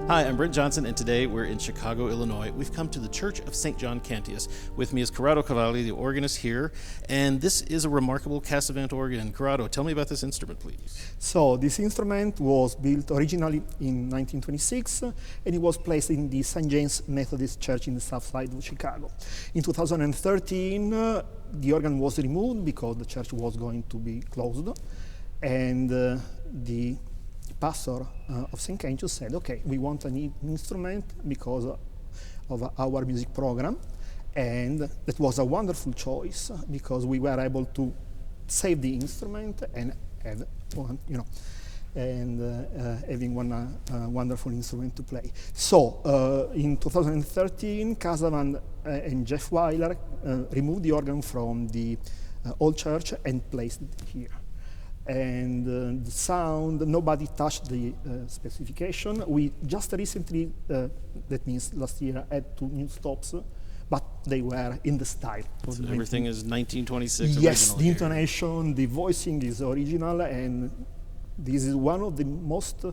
Hi, I'm Brent Johnson, and today we're in Chicago, Illinois. We've come to the Church of St. John Cantius. With me is Corrado Cavalli, the organist here, and this is a remarkable Casavant organ. Corrado, tell me about this instrument, please. So this instrument was built originally in 1926, and it was placed in the St. James Methodist Church in the south side of Chicago. In 2013, the organ was removed because the church was going to be closed, and the pastor of St. Cantius said, okay, we want an instrument because of our music program, and that was a wonderful choice because we were able to save the instrument and have one, having one wonderful instrument to play. So in 2013, Casavant and Jeff Weiler removed the organ from the old church and placed it here. And the sound, nobody touched the specification. We just recently, that means last year, had 2 new stops, but they were in the style. So everything is 1926 Yes, the here. intonation, the voicing is original, and this is one of the most,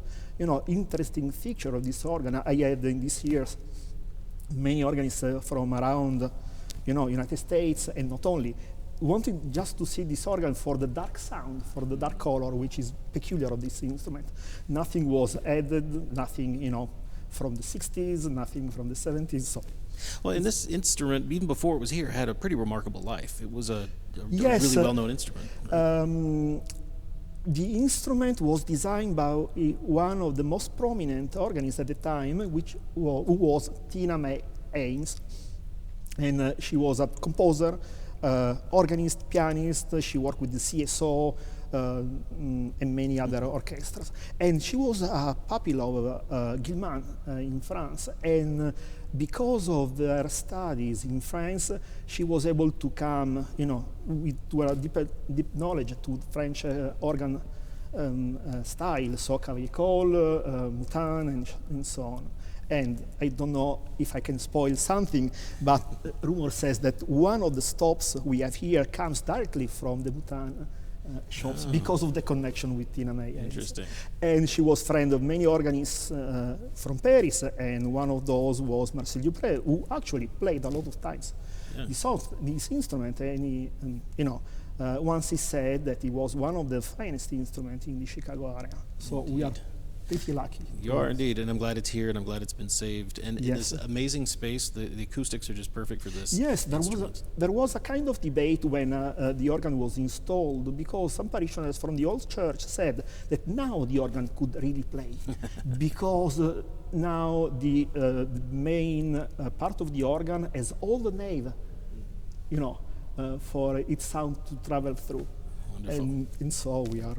interesting features of this organ. I had in these years many organists from around, United States, and not only, wanted just to see this organ for the dark sound, for the dark color, which is peculiar of this instrument. Nothing was added, nothing, from the 60s, nothing from the 70s. So. Well, and this instrument, even before it was here, had a pretty remarkable life. It was a yes, really well-known instrument. The instrument was designed by one of the most prominent organists at the time, who was Tina Mae Haynes. And she was a composer, organist, pianist. She worked with the CSO and many other orchestras. And she was a pupil of Guilman in France. And because of her studies in France, she was able to come, to a deep knowledge to French organ style, so Cavaillé-Coll, Moutin, and so on. And I don't know if I can spoil something, but rumor says that one of the stops we have here comes directly from the Moutin shops because of the connection with Tina Mae. Interesting. And she was friend of many organists from Paris, and one of those was Marcel Dupré, who actually played a lot of times this instrument. And once he said that it was one of the finest instruments in the Chicago area. So we are pretty lucky. You are indeed, and I'm glad it's here, and I'm glad it's been saved. And in Yes. this amazing space, the acoustics are just perfect for this. Yes, there was a kind of debate when the organ was installed, because some parishioners from the old church said that now the organ could really play, because now the main part of the organ has all the nave, for its sound to travel through. Wonderful. And so we are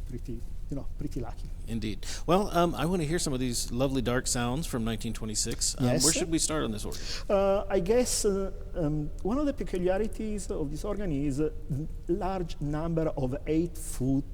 pretty lucky. Indeed. Well, I want to hear some of these lovely dark sounds from 1926. Yes. Where should we start on this organ? I guess one of the peculiarities of this organ is a large number of 8-foot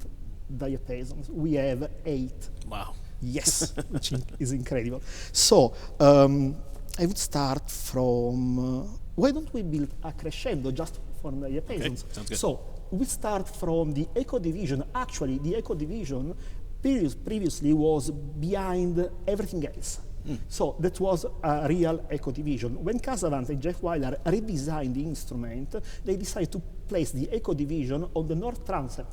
diapasons. We have 8. Wow. Yes, which is incredible. So I would start from, why don't we build a crescendo just for diapasons? Okay, sounds good. So we start from the echo division. Actually, the echo division previously was behind everything else. So that was a real echo division. When Casavant and Jeff Weiler redesigned the instrument, they decided to place the echo division on the north transept.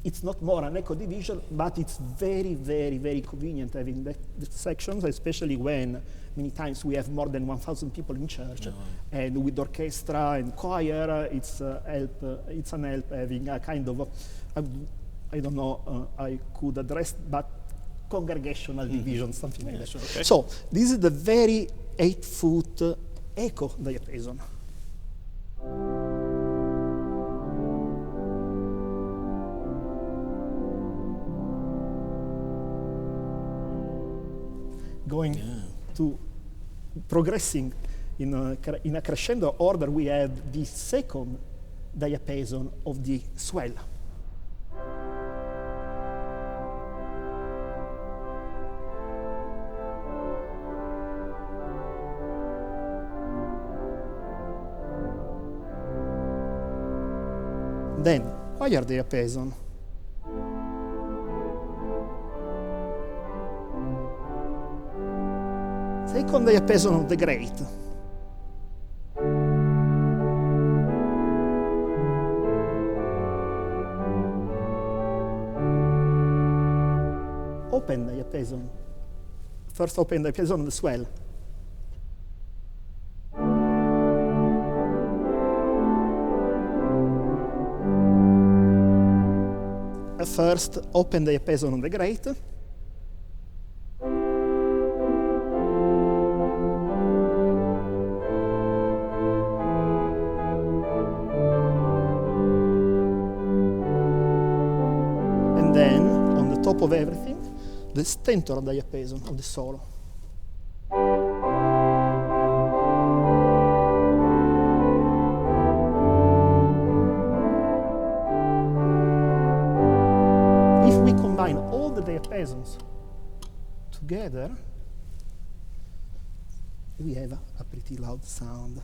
It's not more an echo division, but it's very, very, very convenient having that sections, especially when many times we have more than 1,000 people in church, and with orchestra and choir, it's an help having a kind of, I don't know, I could address, but congregational division, something like that. Sure, okay. So this is the very 8-foot echo diapason. Going to progressing in a crescendo order, we have the second diapason of the swell. Then higher diapason. Second diapason of the great. Open diapason. First open diapason of the swell. First open diapason of the great. And then, on the top of everything, the stentor diapason of the solo. If we combine all the diapasons together, we have a pretty loud sound.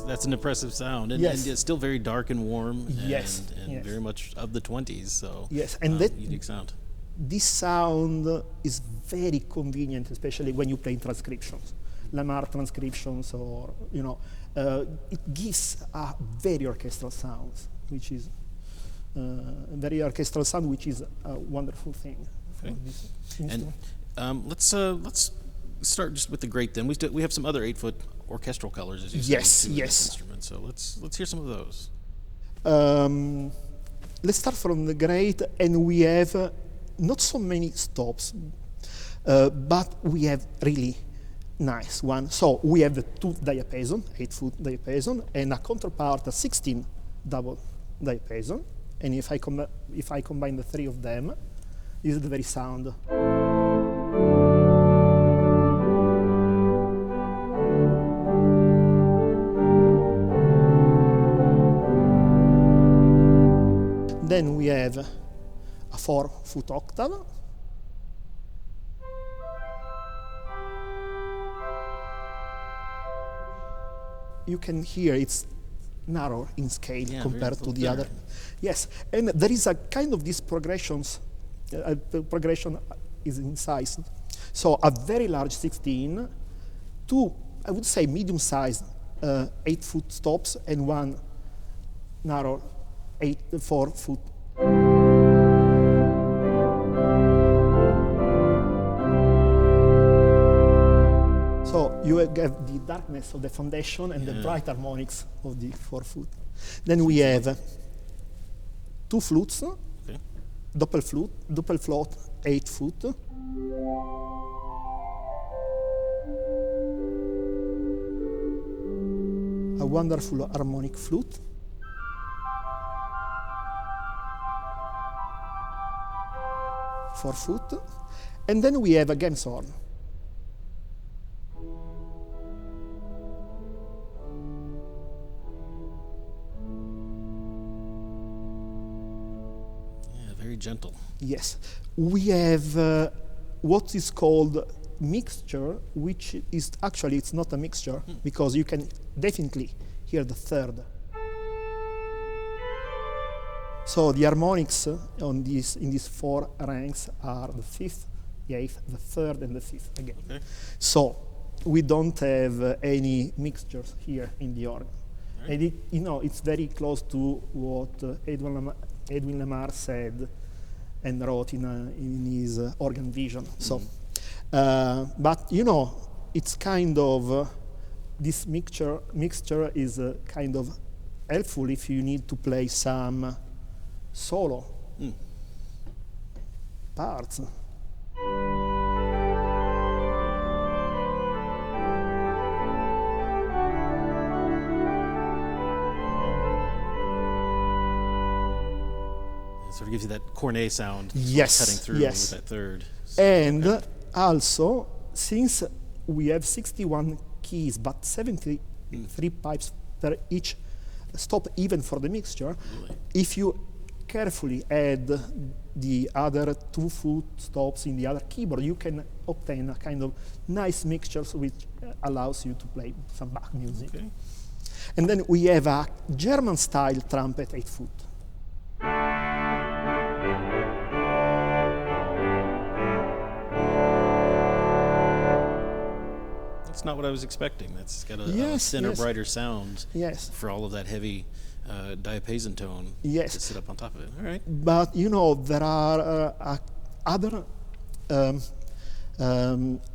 That's an impressive sound, and, Yes. and it's still very dark and warm, and, Yes, and yes. very much of the 20s. So Yes, and that unique sound. this sound is very convenient, especially when you play in transcriptions, Lamar transcriptions, or it gives a very orchestral sound, which is a wonderful thing. Okay. For this And instrument. let's start just with the great. Then we have some other 8-foot orchestral colors, as you said, Yes, too, in yes. this instrument. So let's hear some of those. Let's start from the great, and we have not so many stops, but we have really nice one. So we have the 2 diapason, 8-foot diapason, and a counterpart, a 16 double diapason. And if I combine the 3 of them, this is the very sound. Then we have a 4-foot octave. You can hear it's narrow in scale Yeah, compared very to the thinner. other. Yes, and there is a kind of these progressions. The progression is in size. So a very large 16, 2, I would say medium-sized 8-foot stops, and 1 narrow 4-foot. So you have the darkness of the foundation and the bright harmonics of the 4-foot. Then we have 2 flutes, Okay. doppelflute, 8-foot. A wonderful harmonic flute. Foot, and then we have a Gens horn. Yeah, very gentle. Yes, we have what is called mixture, which is actually it's not a mixture because you can definitely hear the 3rd. So the harmonics in these 4 ranks are the 5th, the 8th, the 3rd, and the 5th again. Okay. So we don't have any mixtures here in the organ. Right. And it's very close to what Edwin Lamar said and wrote in his organ vision. So, but it's kind of this mixture is kind of helpful if you need to play some solo parts. Sort of gives you that cornet sound, Yes, cutting through yes. with that 3rd. And also, since we have 61 keys, but 73 pipes per each stop, even for the mixture, Really? if you carefully add the other 2 foot stops in the other keyboard, you can obtain a kind of nice mixture which allows you to play some Bach music. Okay. And then we have a German-style trumpet 8 foot. That's not what I was expecting. That's got a Yes, thinner, yes. brighter sound Yes. for all of that heavy diapason tone Yes. to sit up on top of it. All right. But you know, there are other, I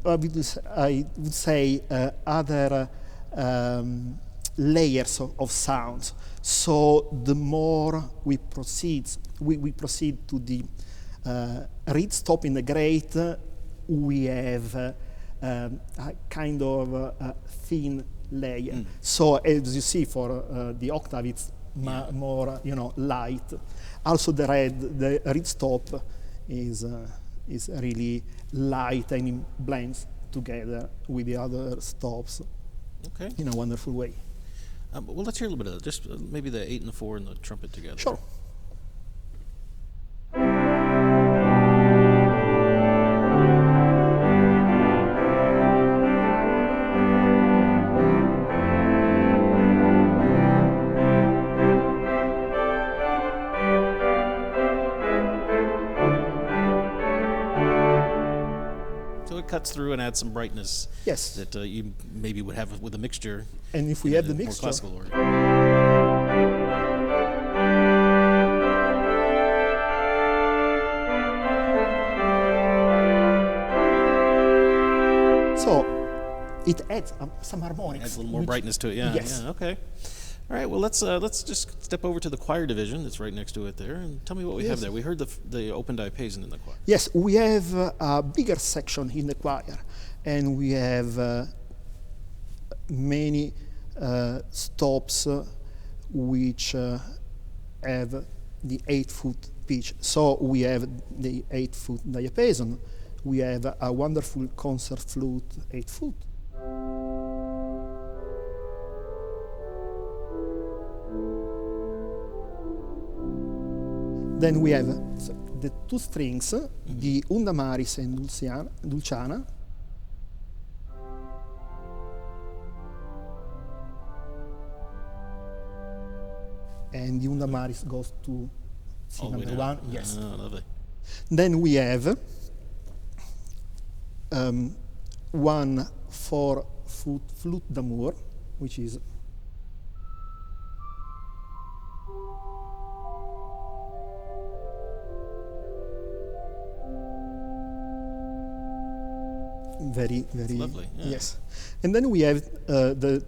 would say, other layers of sounds. So the more we proceed to the reed stop in the grate, we have a kind of thin layer. So as you see, for the octave, it's more, light. Also, the reed stop is really light and it blends together with the other stops Okay. in a wonderful way. Well, let's hear a little bit of that. Just maybe the 8 and the 4 and the trumpet together. Sure. So it cuts through and adds some brightness Yes. that you maybe would have with a mixture. And if we in add the a more mixture, classical organ. so it adds some harmonics. Adds a little more which- brightness to it. Yeah. Yes. Yeah. Okay. All right. Well, let's just step over to the choir division that's right next to it there, and tell me what we have Yes. there. We heard the open diapason in the choir. Yes, we have a bigger section in the choir, and we have many stops which have the 8 foot pitch. So we have the 8 foot diapason. We have a wonderful concert flute 8 foot. Then we have the 2 strings, the Unda Maris and Dulciana. And the Unda Maris goes to C All the way number down. 1. Yes. Oh, lovely. Then we have 1 4 foot flute d'amour, which is very, very lovely, yeah. yes. And then we have the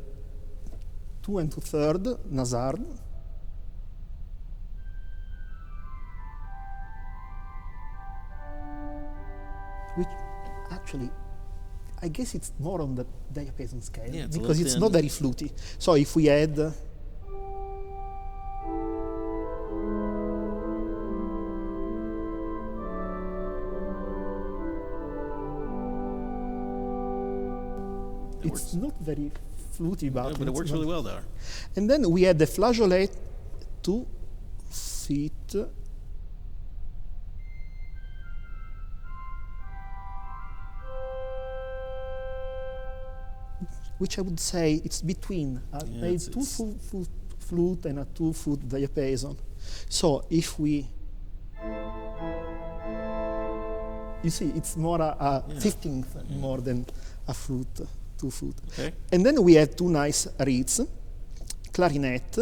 2 and 2/3 Nazard, which actually, I guess it's more on the diapason scale Yeah, it's a because little it's thin. not very fluty. So if we add It it's works. not very fluty, Yeah, but it it's works not- really well there. And then we had the flageolet 2 feet, which I would say it's between a Yeah, a it's- 2 it's- foot flute and a 2 foot diapason. So if we, you see, it's more a Yeah. 15th more than a flute, 2 foot. Okay. And then we have 2 nice reeds, clarinet,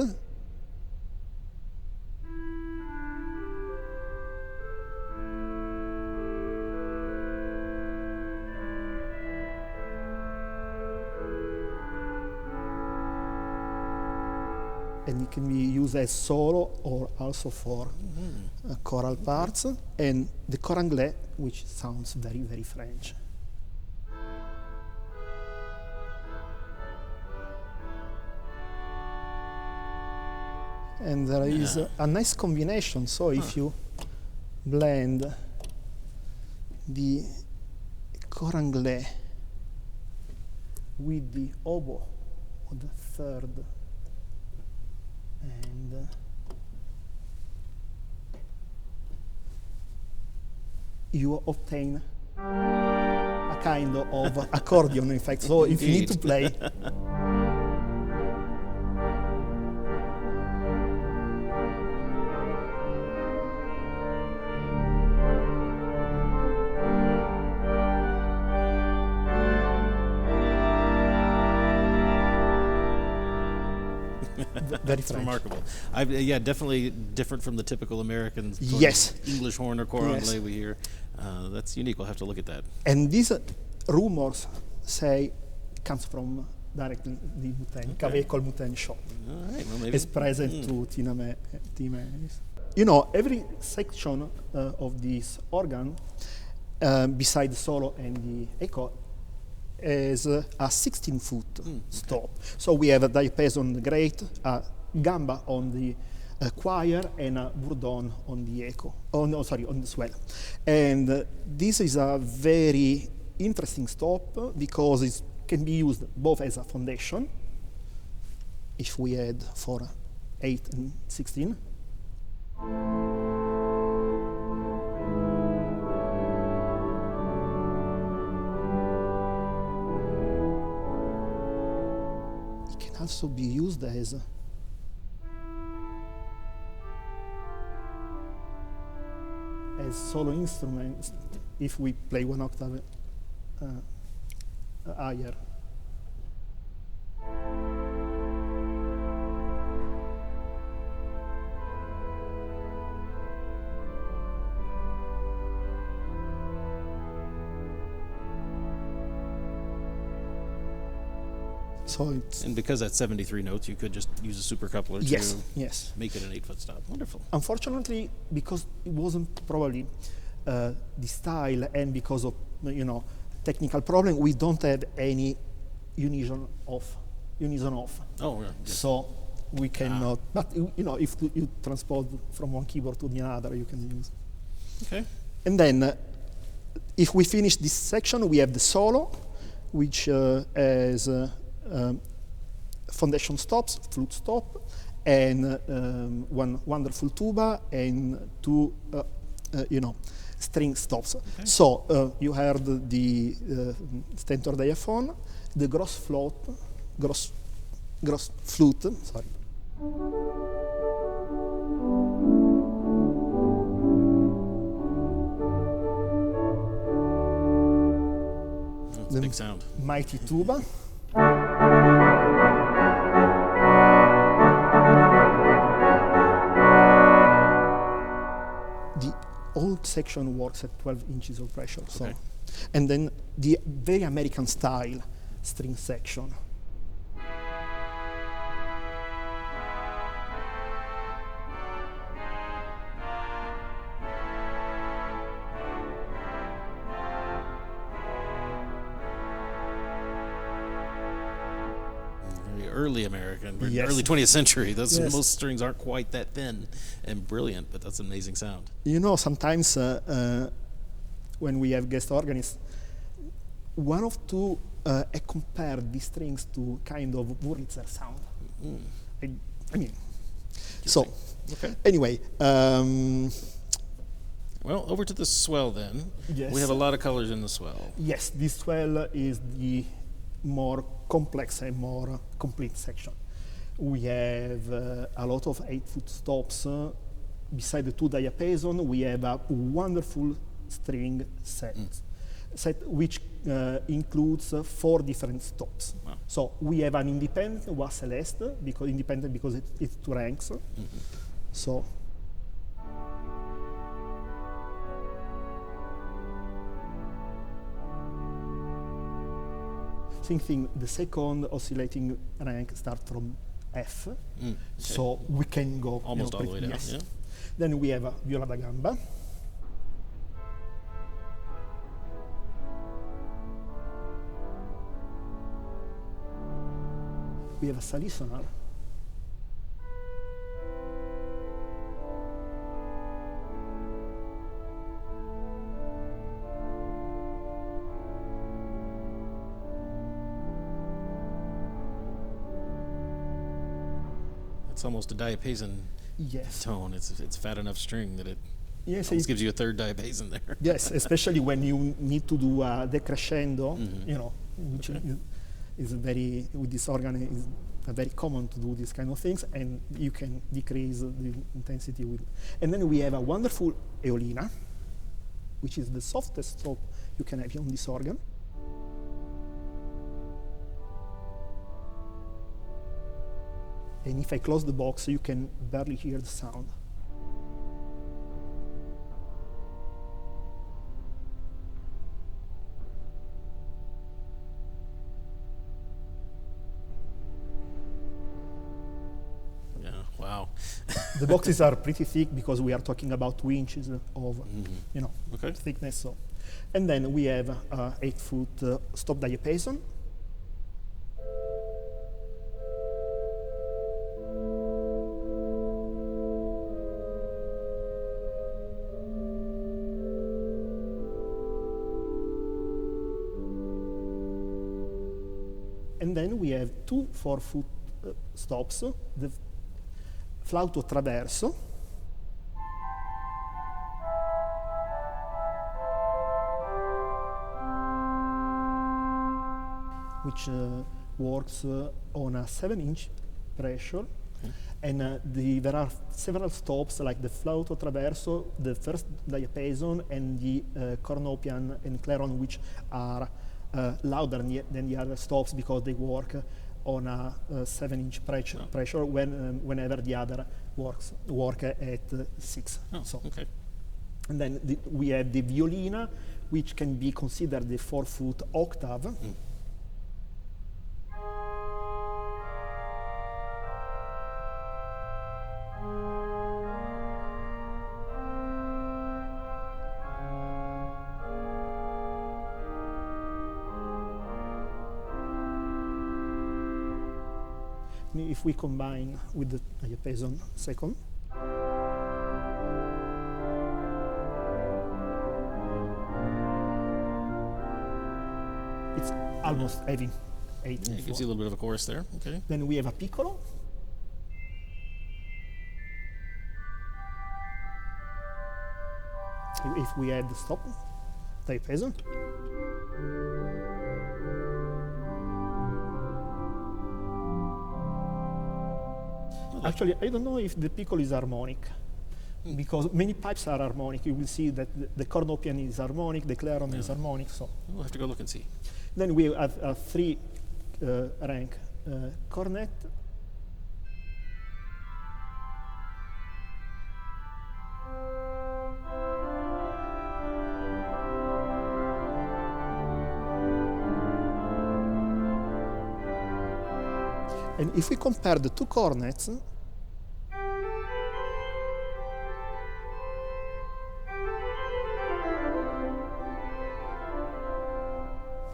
and it can be used as solo or also for choral parts, and the cor anglais, which sounds very, very French. And there is Yeah. a nice combination. So if you blend the cor anglais with the oboe on the 3rd and you obtain a kind of accordion effect. So if you need to play, very It's French. remarkable. Yeah, definitely different from the typical American sort of Yes. English horn or cor Yes. anglais we hear. That's unique. We'll have to look at that. And these rumors say comes from directly the Moutain, Okay. Col Moutain shop. All right. Well, maybe. Is present to Tina May. You know, every section of this organ, beside the solo and the echo, is a 16-foot stop. So we have a diapason on the grate, a gamba on the choir, and a bourdon on the echo. On the swell. And this is a very interesting stop because it can be used both as a foundation, if we add for 8 and 16. It can also be used as solo instrument if we play one octave higher. So it's And because that's 73 notes, you could just use a super coupler yes, to yes. make it an 8-foot stop. Wonderful. Unfortunately, because it wasn't probably the style, and because of technical problem, we don't have any unison off. Oh, yeah. So we cannot. But if you transpose from one keyboard to the other, you can use. Okay. And then, if we finish this section, we have the solo, which has foundation stops, flute stop, and one wonderful tuba and two, string stops. Okay. So you heard the stentor diaphone, the gross flute. Sorry. That's a big sound. Mighty tuba. The old section works at 12 inches of pressure. So, Okay. and then the very American style string section. Very early American, Yes. early 20th century. Yes. Most strings aren't quite that thin and brilliant, but that's an amazing sound. Sometimes when we have guest organists, one of two compared these strings to kind of Wurlitzer sound. I mean, so Okay. anyway, Well, over to the swell then. Yes. We have a lot of colors in the swell. yes, this swell is the more complex and more complete section. We have a lot of 8-foot stops. Beside the two diapason, we have a wonderful string set, which includes 4 different stops. Wow. So we have an independent wa celeste, because it's 2 ranks. So same thing, the second oscillating rank starts from F, Okay. so we can go Almost all the way down. yes. Yeah. Then we have a viola da gamba. We have a salisonal. It's almost a diapason Yes. tone. It's fat enough string that it Yes, Almost gives you a third diapason there. yes, especially when you need to do a decrescendo, which is very, with this organ, is very common to do these kind of things, and you can decrease the intensity with. And then we have a wonderful eolina, which is the softest stop you can have on this organ. And if I close the box, you can barely hear the sound. Yeah, wow. The boxes are pretty thick because we are talking about 2 inches of, Okay. thickness. So, and then we have 8-foot stop diapason. And then we have 2 4-foot stops, the flauto traverso, which works on a 7-inch pressure. And there are several stops like the flauto traverso, the first diapason, and the cornopian and clarion, which are louder than the other stops because they work on a 7-inch pressure whenever the other work at 6. Oh, So. okay. And then we have the violina, which can be considered the 4-foot octave. If we combine with the diapason second, it's almost having 8. Yeah, it gives you a little bit of a chorus there. Okay. Then we have a piccolo. If we add the stop diapason. Actually, I don't know if the piccolo is harmonic, because many pipes are harmonic. You will see that the cornopian is harmonic, the clarion is harmonic. So We'll have to go look and see. then we have a 3-rank cornet. And if we compare the 2 cornets,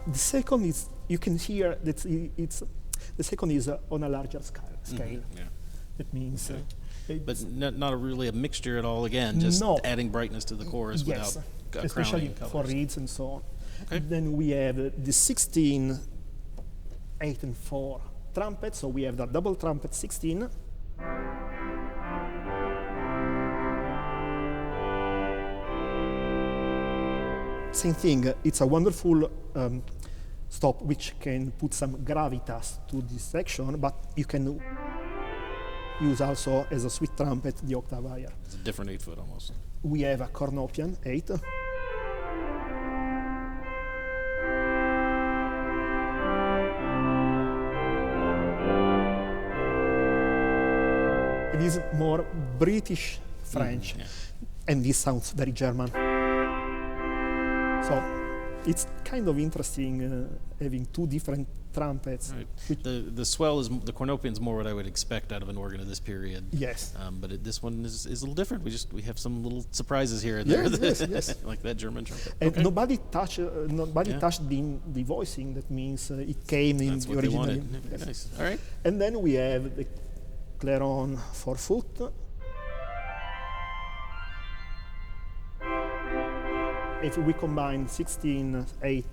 the second is, you can hear that the second is on a larger scale. Yeah. That means, But not really a mixture at all. Again, just No. adding brightness to the chorus yes, without especially crowning for colors. reeds and so on. Okay. Then we have the 16, 8 and 4 trumpet. So we have the double trumpet 16. Same thing, it's a wonderful stop which can put some gravitas to this section, but you can use also as a sweet trumpet the octave higher. It's a different 8-foot almost. We have a cornopian 8. It is more British French, Yeah. and this sounds very German. So it's kind of interesting having 2 different trumpets. Right. which- The swell is the cornopian's more what I would expect out of an organ of this period. Yes. But this one is a little different. We have some little surprises here and there. Yes. Like that German trumpet. And Okay. nobody touched Yeah. the voicing. That means it came in That's the what they original. wanted. Yes. Nice. All right. And then we have the clarion 4-foot. If we combine 16, 8,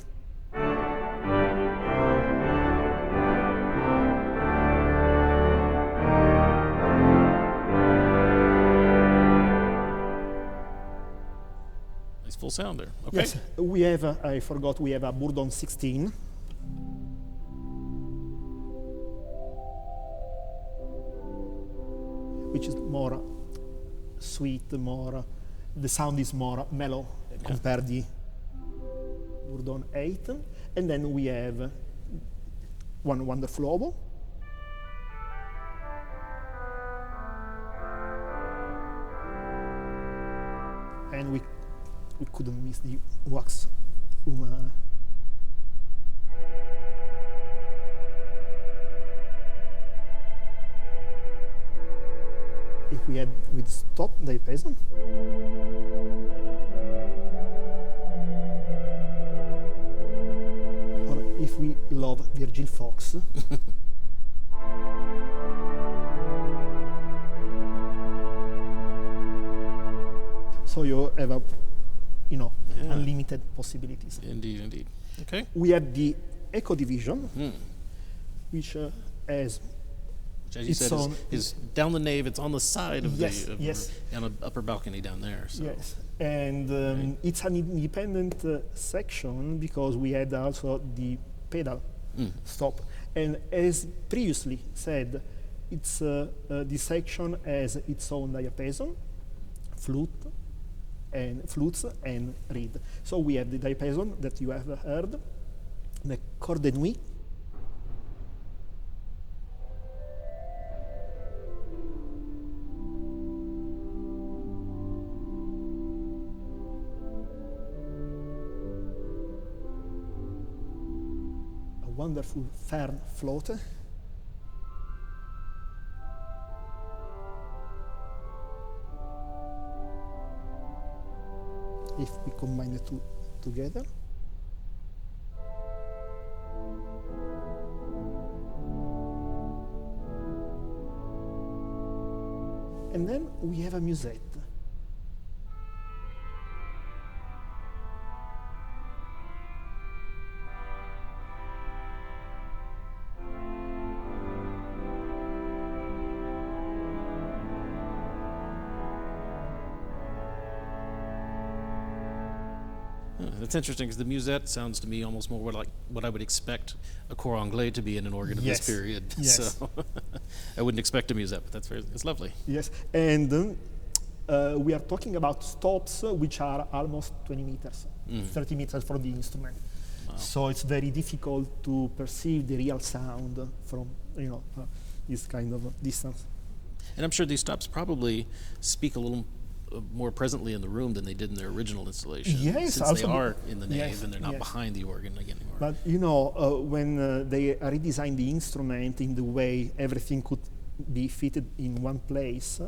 full sound there. Okay. Yes, we have, I forgot, we have a Bourdon 16. Which is more sweet, the sound is more mellow compared to Bourdon 8. And then we have one wonderful oboe. And we couldn't miss the wax umana. If we had with stop diapason, or if we love Virgil Fox, so you have a, unlimited possibilities. Indeed, indeed. Okay. We have the Echo Division, which has Which, as you its said, own is down the nave. It's on the side of Yes, the yes. on an upper balcony down there. So. Yes, and it's an independent section because we had also the pedal stop. And as previously said, it's this section has its own diapason, flutes and reed. So we have the diapason that you have heard, the corde de nuit, a wonderful Fern float. If we combine the two together. And then we have a musette. That's interesting because the musette sounds to me almost more like what I would expect a cor anglais to be in an organ of this period. Yes. So I wouldn't expect a musette, but it's lovely. Yes, and we are talking about stops which are almost 20 meters, 30 meters from the instrument. Wow. So it's very difficult to perceive the real sound from this kind of distance. And I'm sure these stops probably speak a little more presently in the room than they did in their original installation. Yes, since also they are in the nave yes, and they're not yes. behind the organ anymore. But when they redesigned the instrument in the way everything could be fitted in one place,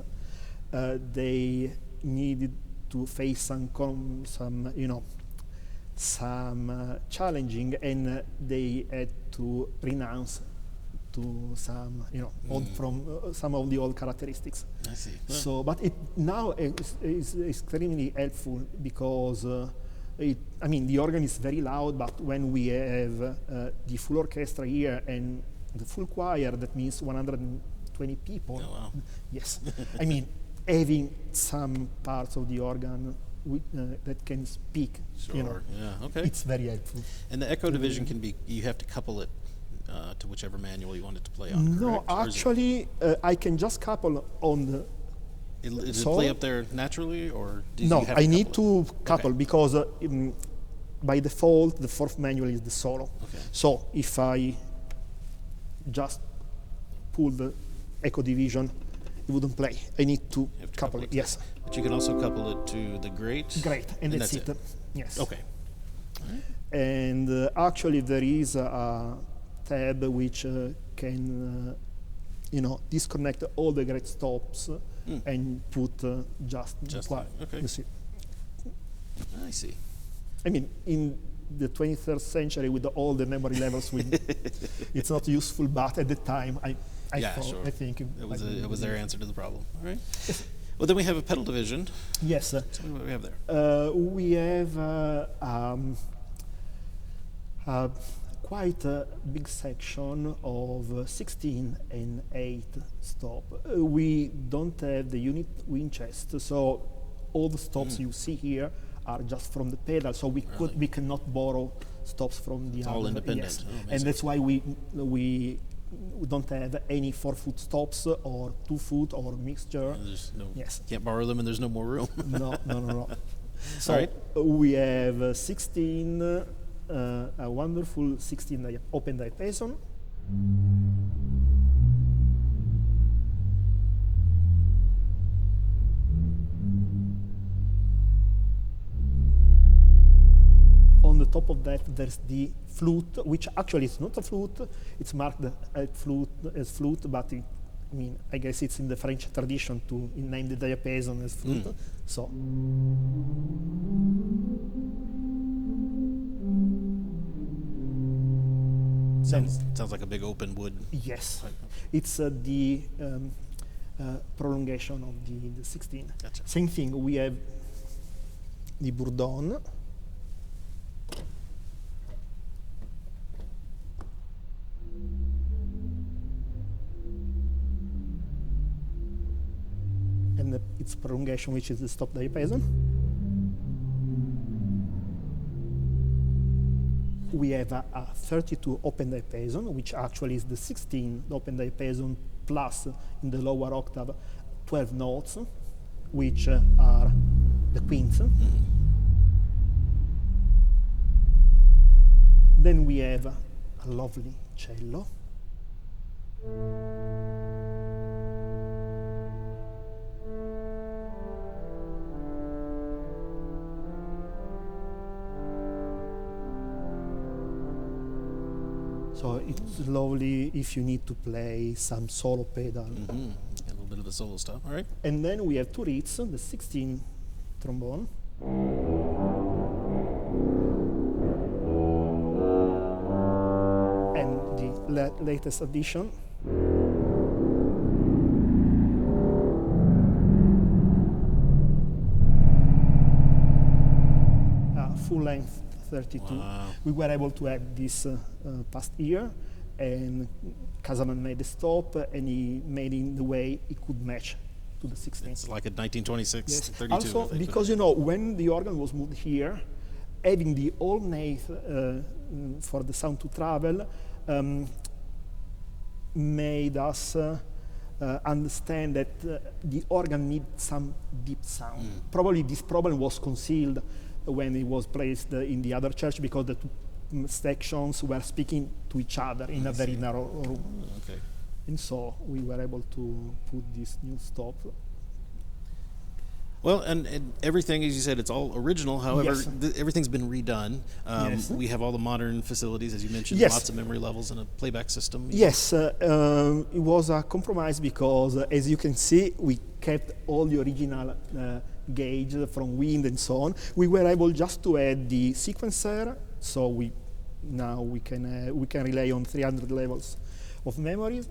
they needed to face some challenging, and they had to renounce to some some of the old characteristics. I see. So, but it now is extremely helpful because the organ is very loud, but when we have the full orchestra here and the full choir, that means 120 people. Oh, wow. Yes, having some parts of the organ that can speak. Sure. Yeah. Okay. It's very helpful. And the echo division can be, you have to couple it to whichever manual you want it to play on, No, correct? Or is actually, I can just couple on the. does it solo. play up there naturally, or do No, you have I to need couple to couple because by default the fourth manual is the solo. Okay. So if I just pull the echo division, it wouldn't play. I need to You have to couple it. Yes, But you can also couple it to the grate. great, and that's it. Yes. Okay. And actually, there is a tab which can, disconnect all the grate stops and put just Fine. Okay. You see. I see. In the 23rd century, with all the memory levels, it's not useful. But at the time, I think it was their answer to the problem. All right. Well, then we have a pedal division. Yes. Tell me what we have there. We have quite a big section of 16 and 8 stop. We don't have the unit Winchester, so all the stops you see here are just from the pedal, so we cannot borrow stops from the It's other. all independent. Yes. Oh, And that's why we don't have any 4-foot stops or 2-foot or mixture. There's no, Yes. can't borrow them, and there's no more room. No. So All right. we have 16, a wonderful 16 open diapason. On the top of that, there's the flute, which actually is not a flute. It's marked as flute, but I guess it's in the French tradition to name the diapason as flute. So. Sounds like a big open wood. Yes, it's the prolongation of the 16. Gotcha. Same thing, we have the bourdon. And its prolongation, which is the stop diapason. We have a 32 open diapason, which actually is the 16 open diapason plus in the lower octave 12 notes, which are the quints. Then we have a lovely cello. So it's lovely if you need to play some solo pedal. A little bit of the solo stuff. All right. And then we have two reeds, the 16 trombone. And the latest addition. Full length 32. Wow. We were able to add this past year, and Casavant made a stop, and he made it in the way it could match to the 16. It's like a 1926, Yes. 32. Also, I think. because when the organ was moved here, having the whole nave for the sound to travel made us understand that the organ needs some deep sound. Probably this problem was concealed when it was placed in the other church, because the two sections were speaking to each other in a very narrow room. Okay. And so we were able to put this new stop. Well, and everything, as you said, it's all original. However, Yes. Everything's been redone. Yes. We have all the modern facilities, as you mentioned, Yes. lots of memory levels and a playback system. Yes, it was a compromise because, as you can see, we kept all the original gauge from wind and so on. We were able just to add the sequencer, so we can rely on 300 levels of memories,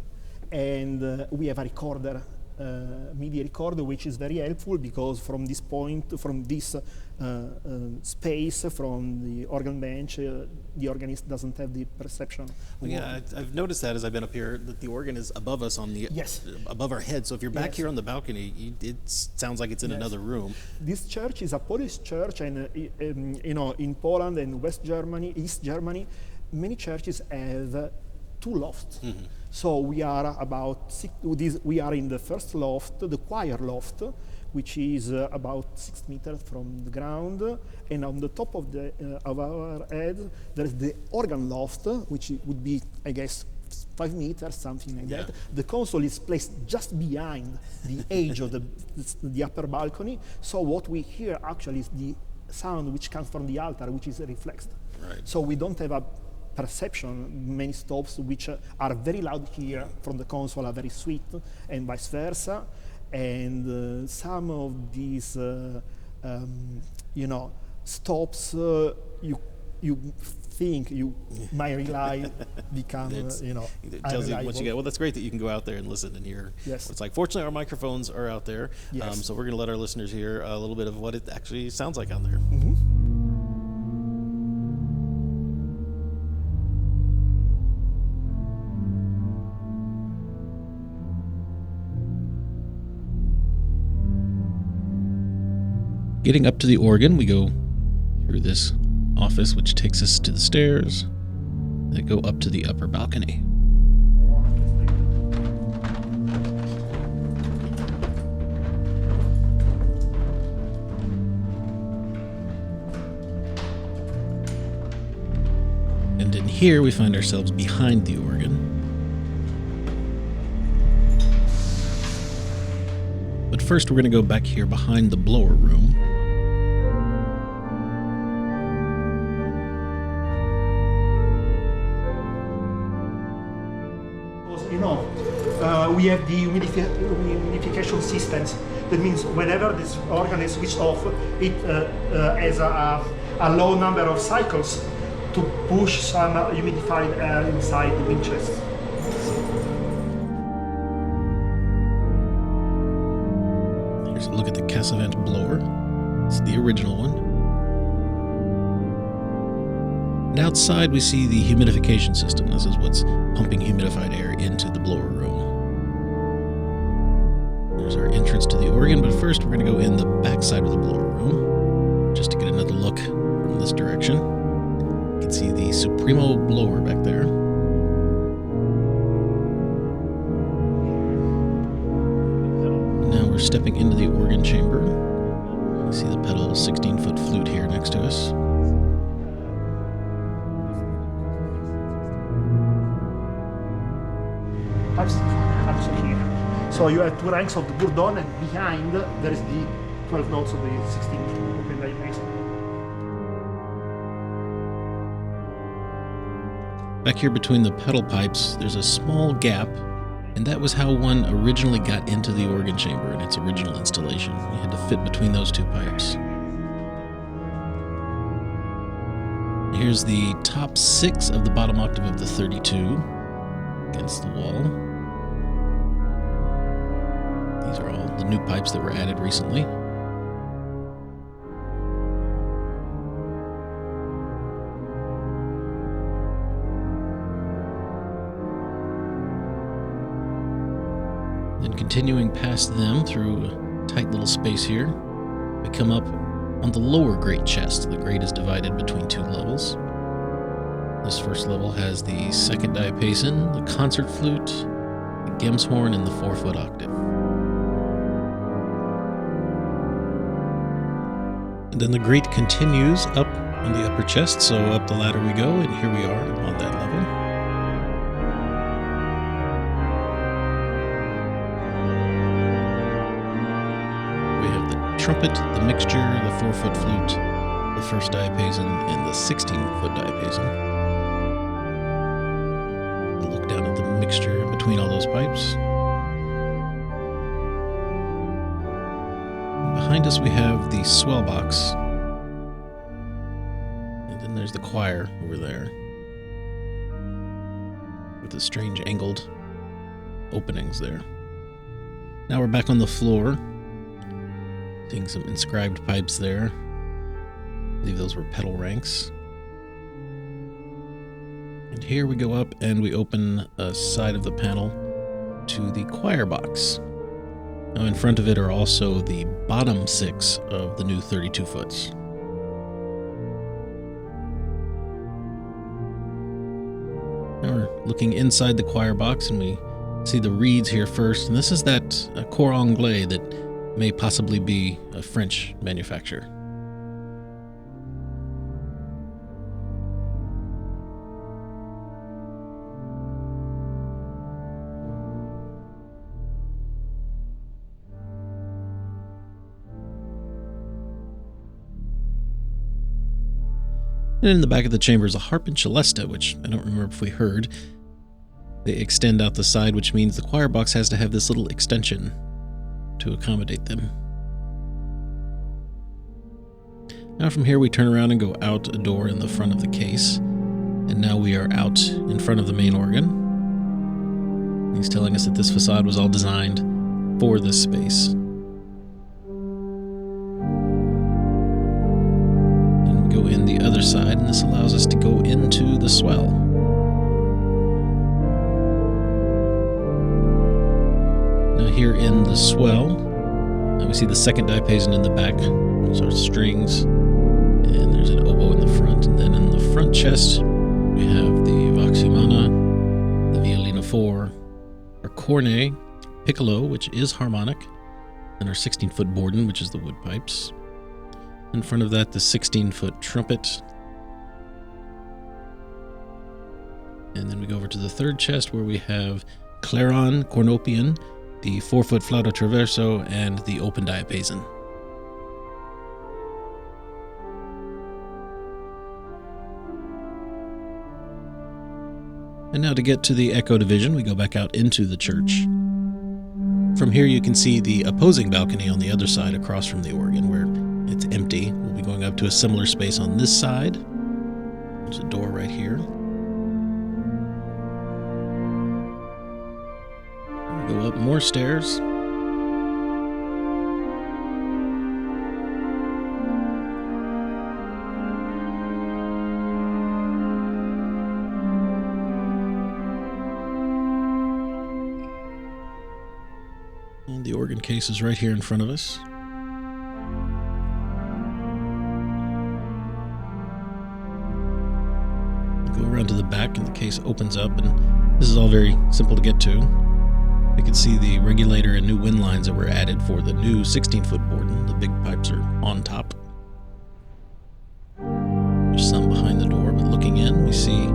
and we have a recorder, MIDI recorder, which is very helpful because from this point, from this space, from the organ bench, the organist doesn't have the perception. Well, yeah, I've noticed that as I've been up here, that the organ is above us on the Yes. above our head. So if you're back Yes. here on the balcony, it sounds like it's in Yes. another room. This church is a Polish church, and in Poland and West Germany, East Germany, many churches have two lofts. So we are we are in the first loft, the choir loft, which is about 6 meters from the ground, and on the top of our head there is the organ loft, which would be, I guess, 5 meters, something like that. The console is placed just behind the edge of the upper balcony. So what we hear actually is the sound which comes from the altar, which is reflexed. Right. So we don't have a perception, many stops which are very loud here from the console are very sweet, and vice versa. And some of these, stops you think you might rely become, It tells you unreliable. once you get. Well, that's great that you can go out there and listen and hear Yes. what it's like. Fortunately, our microphones are out there, Yes. so we're going to let our listeners hear a little bit of what it actually sounds like out there. Getting up to the organ, we go through this office, which takes us to the stairs that go up to the upper balcony. And in here we find ourselves behind the organ. But first we're going to go back here behind the blower room. We have the humidification systems. That means whenever this organ is switched off, it has a low number of cycles to push some humidified air inside the wind chest. Here's a look at the Casavant blower. It's the original one. And outside we see the humidification system. This is what's pumping humidified air into the blower room. There's our entrance to the organ, but first we're going to go in the back side of the blower room just to get another look from this direction. You can see the Supremo blower back there. Now we're stepping into the organ chamber. You see the pedal 16-foot flute here next to us. So you have 2 ranks of the bourdon, and behind there is the 12 notes of the 16 open diapason. Back here between the pedal pipes, there's a small gap, and that was how one originally got into the organ chamber in its original installation. You had to fit between those 2 pipes. Here's the top 6 of the bottom octave of the 32 against the wall. These are all the new pipes that were added recently. Then continuing past them through a tight little space here, we come up on the lower grate chest. The grate is divided between 2 levels. This first level has the 2nd diapason, the concert flute, the Gems horn, and the 4-foot octave. And then the grate continues up on the upper chest, so up the ladder we go, and here we are on that level. We have the trumpet, the mixture, the 4-foot flute, the 1st diapason, and the 16-foot diapason. A look down at the mixture between all those pipes. Behind us we have the swell box, and then there's the choir over there with the strange angled openings there. Now we're back on the floor, seeing some inscribed pipes there. I believe those were pedal ranks. And here we go up and we open a side of the panel to the choir box. Now in front of it are also the bottom 6 of the new 32 foots. Now we're looking inside the choir box and we see the reeds here first. And this is that cor anglais that may possibly be a French manufacturer. And in the back of the chamber is a harp and celesta, which I don't remember if we heard. They extend out the side, which means the choir box has to have this little extension to accommodate them. Now from here we turn around and go out a door in the front of the case. And now we are out in front of the main organ. He's telling us that this facade was all designed for this space. Go in the other side, and this allows us to go into the swell. Now here in the swell, we see the 2nd diapason in the back. Those are strings, And there's an oboe in the front. And then in the front chest, we have the vox humana, the violino 4, our cornet, piccolo, which is harmonic, and our 16-foot borden, which is the wood pipes. In front of that, the 16-foot trumpet. And then we go over to the third chest where we have claron, cornopian, the 4-foot flauto traverso, and the open diapason. And now to get to the echo division, we go back out into the church. From here you can see the opposing balcony on the other side across from the organ where it's empty. We'll be going up to a similar space on this side. There's a door right here. We go up more stairs. And the organ case is right here in front of us. Go around to the back and the case opens up, and this is all very simple to get to. You can see the regulator and new wind lines that were added for the new 16-foot borden. The big pipes are on top. There's some behind the door, but looking in, we see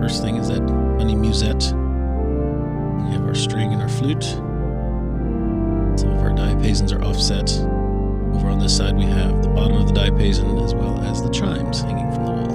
first thing is that funny musette. We have our string and our flute. Some of our diapasons are offset. Over on this side we have the bottom of the diapason as well as the chimes hanging from the wall.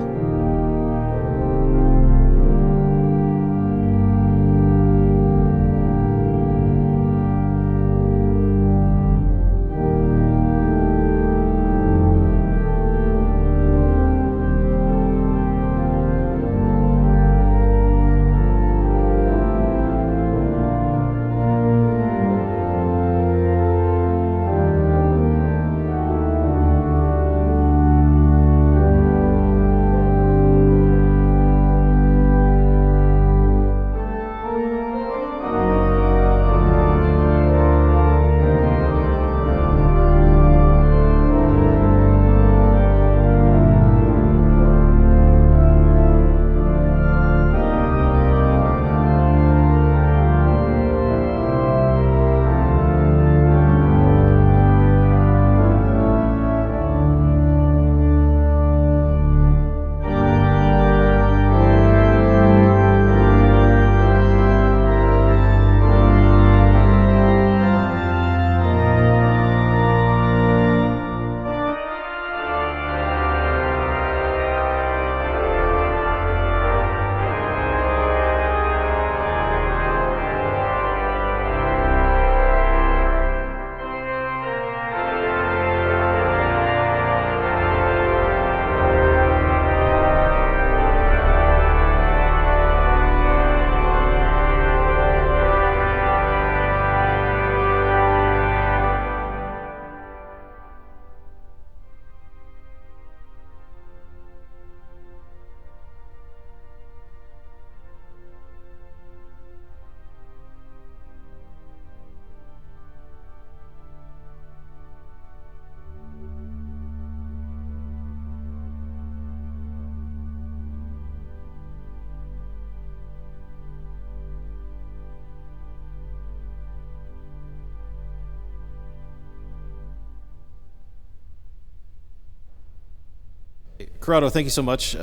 Corrado, thank you so much.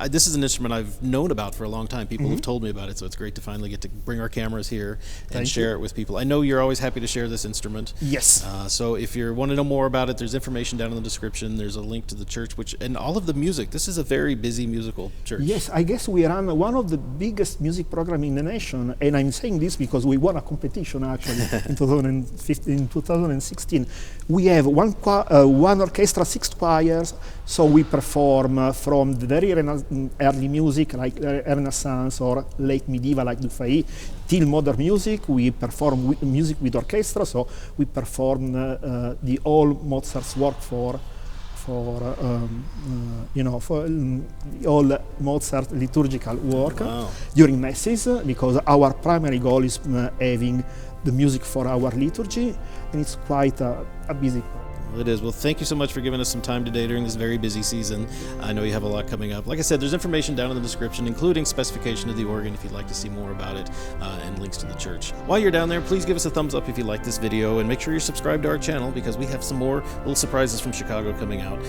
This is an instrument I've known about for a long time. People have told me about it, so it's great to finally get to bring our cameras here and share it with people. I know you're always happy to share this instrument. Yes. So if you want to know more about it, there's information down in the description. There's a link to the church, and all of the music. This is a very busy musical church. Yes, I guess we run one of the biggest music programs in the nation, and I'm saying this because we won a competition actually in 2016. We have one orchestra, 6 choirs, so we perform from the very early music like Renaissance or late medieval like Dufay till modern music. We perform music with orchestra, so we perform the all Mozart's work for all Mozart liturgical work during masses, because our primary goal is having the music for our liturgy, and it's quite a busy. Well, It is. Well, thank you so much for giving us some time today during this very busy season. I know you have a lot coming up. Like I said, there's information down in the description, including specification of the organ if you'd like to see more about it, and links to the church. While you're down there, please give us a thumbs up if you like this video, and make sure you're subscribed to our channel because we have some more little surprises from Chicago coming out.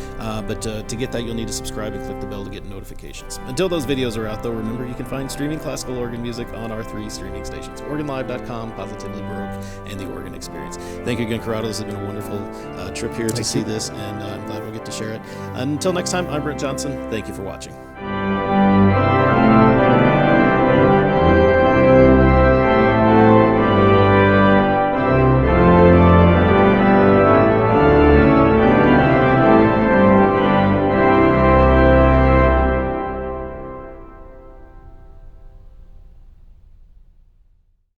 But to get that, you'll need to subscribe and click the bell to get notifications. Until those videos are out, though, remember you can find streaming classical organ music on our 3 streaming stations: OrganLive.com, Positively Baroque, and The Organ Experience. Thank you again, Corrado. This has been a wonderful trip here to see this, and I'm glad we'll get to share it. Until next time, I'm Brent Johnson. Thank you for watching.